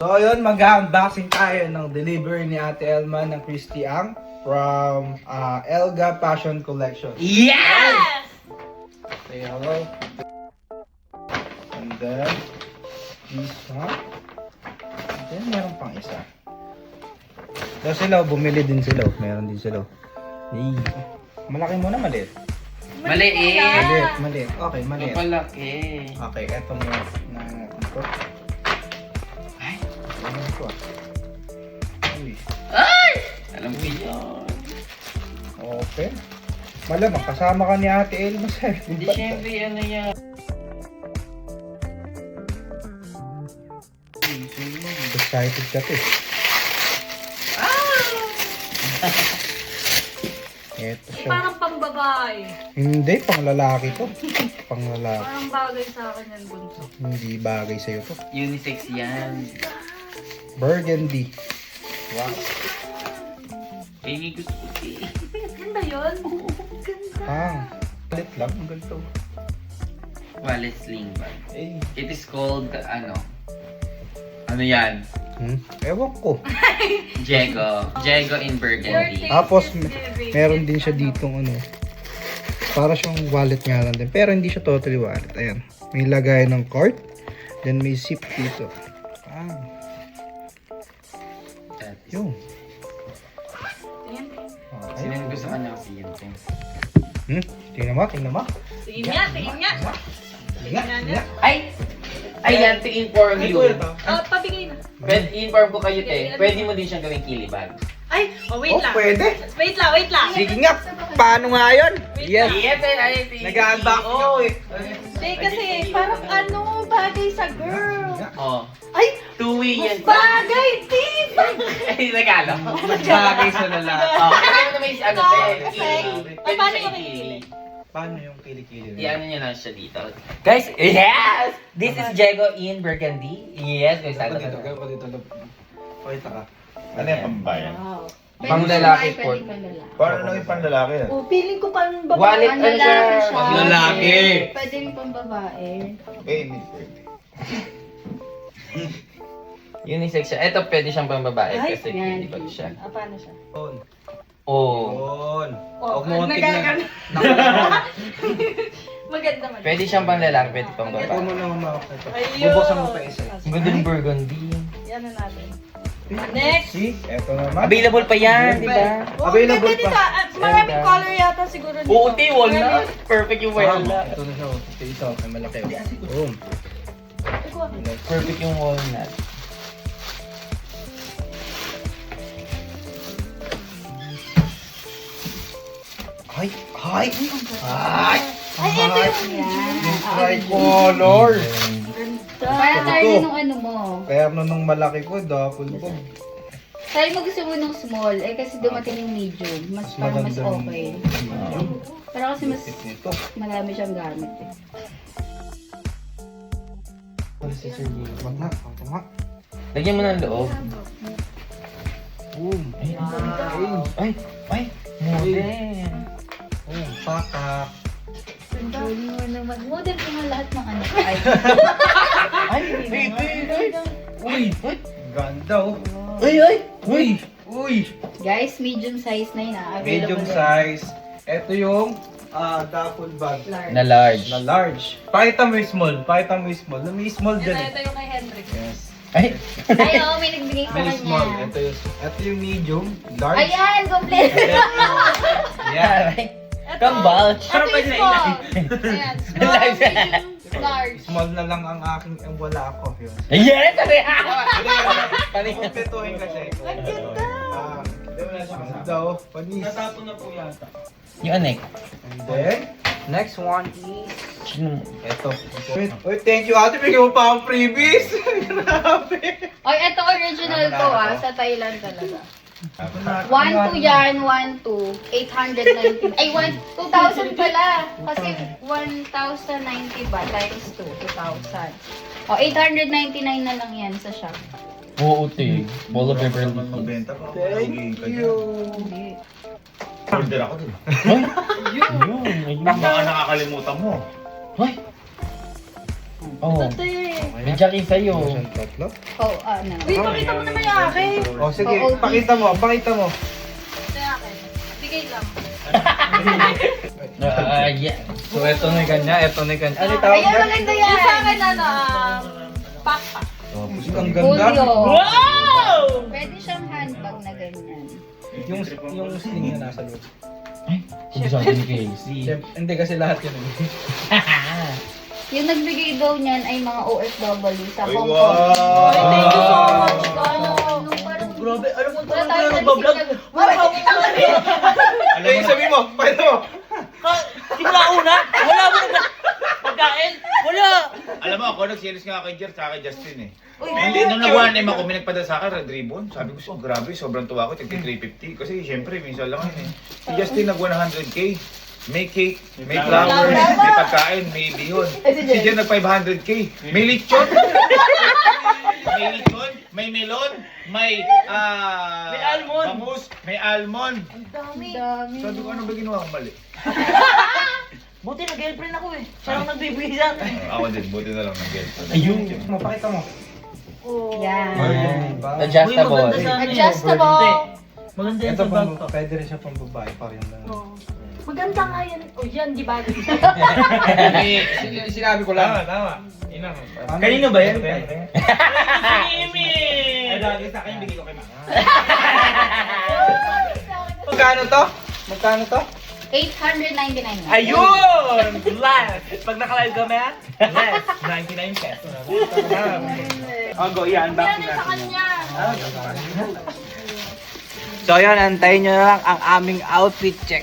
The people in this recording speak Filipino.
So yun, mag-unboxing tayo ng delivery ni Ate Elma ng Christy Ang from Elga Passion Collection. Yes! Say hello. And then, this one. And then, meron pang isa. So sila, bumili din sila. Meron din sila. Hey. Malaki muna, maliit. Maliit. Maliit, maliit. Okay, maliit. Mapalaki. Okay, eto mo na ito. Ay! Ano ito ah? Uy. Ay! Alam ko yun. Okay. Malamang, kasama ka ni Ate Elma sir. Hindi syempre ano yan. Excited ka to eh. Eto siya. Parang pambabae. Hindi, pang lalaki to. Pang lalaki. Parang bagay sa akin yan, bunso. Hindi bagay sa'yo to. Unisex yan. Burgundy. Wow. Baby gusto ko eh. Ganda yun. Ganda. Palit lang. Ang ganito. Wallet sling bag. Eh. It is called, ano yan? Ewan ko. Jego. Jego in Burgundy. Tapos, meron din siya ditong ano. Para siyang wallet nga lang din. Pero hindi siya totally wallet. Ayan. May lagay ng card. Then may zip dito. Yun. Sino yung gusto ka na kasi yun? Tingnan mo, tingnan mo. Tingin niya, tingin niya. Tingnan niya. Ay! Ayan, to inform you. Pabigay na. Pwede inform ko kayo, te. Pwede mo din siyang gawing kilibag. Ay, wait Oh, lang. pwede. Wait lang, wait lang. Sige nga, paano nga yun? Yes. Yes, ay, Nag-unbox ako eh. Hindi kasi, parang ano, bagay sa girl. Oh. Ay, Two-way yan. bagay, diba? Ay, nagalo. Bagay sa lalaki. Oh, kasi mo naman yung ano, te. Perfect. Pwede Paano siya yung ikili. Paano yung kilikili I-ano niya lang siya dito. Guys, yes! This is Jego in Burgundy. Yes, guys. Gawin ko dito. Pakita ka. Ano yung pambayan? Wow. Pang lalaki po. Paano nang ipang lalaki yan? Oh, feeling ko pang babae. Wallet ano siya? Pang lalaki. Pwede rin pang babae. Eh, hindi pwede. Unisex siya. Ito pwede siyang pang babae Ay, kasi yan. kilibag siya. Paano siya? On. Oh. On. Oh, Huwag mo tignan. Maganda man. Pwede siyang pang lalaki, pwede pang Ito babae. mo na humawak na ito. Ayun. Bubuksan mo pa isa. Ang ganda ng Burgundy. Yan na natin. Next. See? Ito naman. Available pa yan, di ba? Oh, Available ganda pa. dito. Maraming color yata siguro dito. Oo, te, walnut. Perfect yung walnut. Ito na siya. Ito, may malaki. Boom. Perfect yung walnut. Ay! Ay! Ay! Ay, ito yung Yan. Tricolor! Para tayo nung ano mo. Pero nung malaki ko, double ko. Tayo mo gusto mo nung small. Eh kasi dumating yung medium. Mas parang mas okay. Pero kasi mas Ito. marami siyang gamit eh. Wag na. Wag na. Lagyan mo ng loob. Boom. Ay, ay, modern. Boom. Pakak. Galing mo naman. Model ko nga lahat ng ano. Ay, Ay, baby. Uy! Ganda oh. Ay, ay. Uy! Uy! guys, medium size na yun ah. Medium Available size. Ito yung duffel bag. Large. Na large. Na large. Pakita mo yung small. Pakita mo yung small. May small dyan eh. Ito yung kay Hendrik. Yes. Ay, Ay, oo, may nagbigay sa May kanya. small. Ito yung medium. Large. Ayan, complete. Yeah. Ito, Kambal. Ito yung small. Ayan, small, medium, large. Small na lang ang aking wala ako. Yun. yes! Panis. Kumpletuhin kasi. Ang ganda. Ganda oh. Panis. Natapon na po yata. Yung anek. And then, next one is Sino mo? ito. Uy, thank you ate. Bigyan mo pa akong freebies. Grabe. Oy, ito original to ah. Sa Thailand talaga. 1-2 yan, 1-2. 890. Ay, 2,000 pala. Kasi 1,090 ba times 2, 2,000. O, 899 na lang yan sa shop. Oo, te. Ball of Beverly. Magbenta pa. Thank you. Order ako dun. Yun. Baka nakakalimutan mo. Ay, Oh. May Jackie sa'yo. Isang tatlo. Oh, ano. Uy, pakita mo naman yung akin. O sige, Oo, pakita mo, pakita mo. Ito yung akin. Bigay lang. Yeah. So ito na yung kanya, ito na yung kanya. Ano yung tawag Ayan, na? maganda Yung yan. sa akin, ano, backpack. Ang ganda. Julio. Wow! Pwede siyang handbag na ganyan. Yung sling na nasa loob. Kung gusto natin ni Casey. Siyempre, hindi kasi lahat yun. Yung nagbigay daw niyan ay mga OFW sa Ay, Hong Kong. wow! Ay, thank you so much. Nung parang... Grabe, alam mo, Wala talaga tayo nagbablog. nag-isip Wala ka Ano yung sabi mo? Pakita mo. Simula una, wala mo na pagkain. Wala. Alam mo, ako nagsilis nga kay Jer, sa kay Justin eh. Uy, Hindi, nung nag-1M ako, may nagpadala sa akin, red ribbon. Sabi ko, grabe, sobrang tuwa ko, tigti 350. Kasi syempre, minsan lang yun eh. Si Justin nag 100k. May cake, may flowers, may pagkain, may bihon. Si Jer nag 500k. May lechon. May lechon, may melon, may May almond. bangus, may almond. ang dami. Dami. Sabi ko, ano ba ginawa kong mali? Buti na girlfriend ako eh. Siya lang nagbibigay sa akin. Ako din, buti na lang ng girlfriend. Ayun. Pakita mo. Oh. Yan. Adjustable. Adjustable. Maganda yan Ito sa bag. pwede rin siya pang babae pa rin lang. Oh. Maganda nga yan. Oh, yan, di ba? Sinabi ko lang. Tama. Kanino ba yan? Magkano to? Magkano to? 899 na. Ayun! Last! Pag nakalive kami, less 99 pesos. Go, i-unbox Yan sa kanya. So yun, antayin nyo na lang ang aming outfit check.